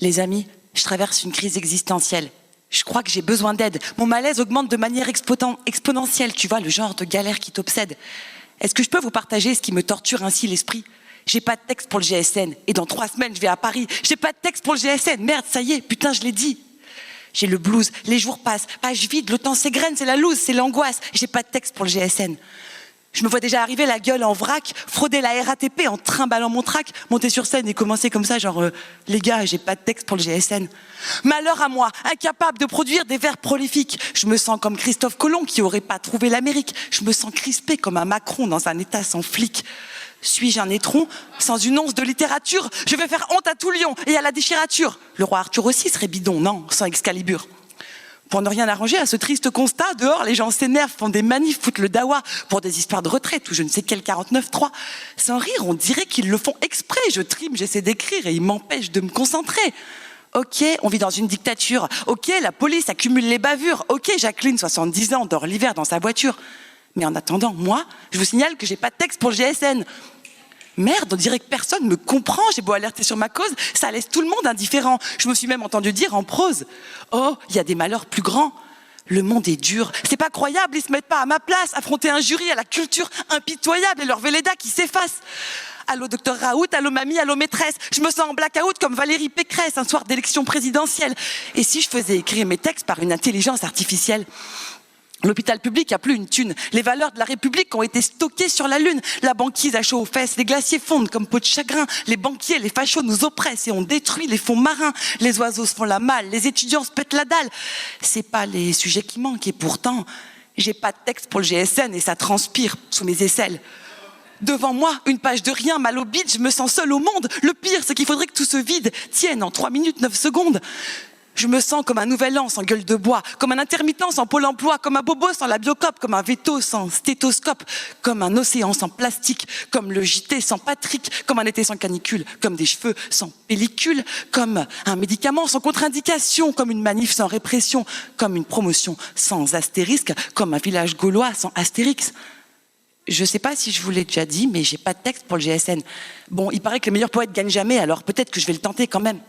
Les amis, je traverse une crise existentielle. Je crois que j'ai besoin d'aide. Mon malaise augmente de manière exponentielle, tu vois, le genre de galère qui t'obsède. Est-ce que je peux vous partager ce qui me torture ainsi l'esprit? J'ai pas de texte pour le GSN, et dans 3 semaines, je vais à Paris. J'ai pas de texte pour le GSN, merde, ça y est, putain, je l'ai dit. J'ai le blues, les jours passent, page vide, le temps s'égrène, c'est la loose, c'est l'angoisse. J'ai pas de texte pour le GSN. Je me vois déjà arriver la gueule en vrac, frauder la RATP en trimballant mon trac, monter sur scène et commencer comme ça, genre les gars, j'ai pas de texte pour le GSN. Malheur à moi, incapable de produire des vers prolifiques. Je me sens comme Christophe Colomb qui aurait pas trouvé l'Amérique. Je me sens crispé comme un Macron dans un état sans flic. Suis-je un étron sans une once de littérature? Je vais faire honte à tout Lyon et à la déchirature. Le roi Arthur aussi serait bidon, non, sans Excalibur. Pour ne rien arranger à ce triste constat, dehors, les gens s'énervent, font des manifs, foutent le dawa pour des histoires de retraite ou je ne sais quel 49.3. Sans rire, on dirait qu'ils le font exprès. Je trime, j'essaie d'écrire et ils m'empêchent de me concentrer. Ok, on vit dans une dictature. Ok, la police accumule les bavures. Ok, Jacqueline, 70 ans, dort l'hiver dans sa voiture. Mais en attendant, moi, je vous signale que j'ai pas de texte pour le GSN. Merde, on dirait que personne me comprend, j'ai beau alerter sur ma cause, ça laisse tout le monde indifférent. Je me suis même entendu dire en prose, oh, il y a des malheurs plus grands. Le monde est dur, c'est pas croyable, ils se mettent pas à ma place, affronter un jury à la culture impitoyable et leur Véleda qui s'efface. Allô docteur Raoult, allô mamie, allô maîtresse, je me sens en blackout comme Valérie Pécresse un soir d'élection présidentielle. Et si je faisais écrire mes textes par une intelligence artificielle? L'hôpital public a plus une thune. Les valeurs de la République ont été stockées sur la Lune. La banquise a chaud aux fesses, les glaciers fondent comme peau de chagrin. Les banquiers, les fachos nous oppressent et on détruit les fonds marins. Les oiseaux se font la malle, les étudiants se pètent la dalle. C'est pas les sujets qui manquent et pourtant, j'ai pas de texte pour le GSN et ça transpire sous mes aisselles. Devant moi, une page de rien, mal au bide, je me sens seule au monde. Le pire, c'est qu'il faudrait que tout ce vide tienne en 3 minutes 9 secondes. Je me sens comme un nouvel an sans gueule de bois, comme un intermittent sans pôle emploi, comme un bobo sans la biocope, comme un veto sans stéthoscope, comme un océan sans plastique, comme le JT sans Patrick, comme un été sans canicule, comme des cheveux sans pellicule, comme un médicament sans contre-indication, comme une manif sans répression, comme une promotion sans astérisque, comme un village gaulois sans astérix. Je sais pas si je vous l'ai déjà dit, mais j'ai pas de texte pour le GSN. Bon, il paraît que le meilleur poète gagne jamais, alors peut-être que je vais le tenter quand même.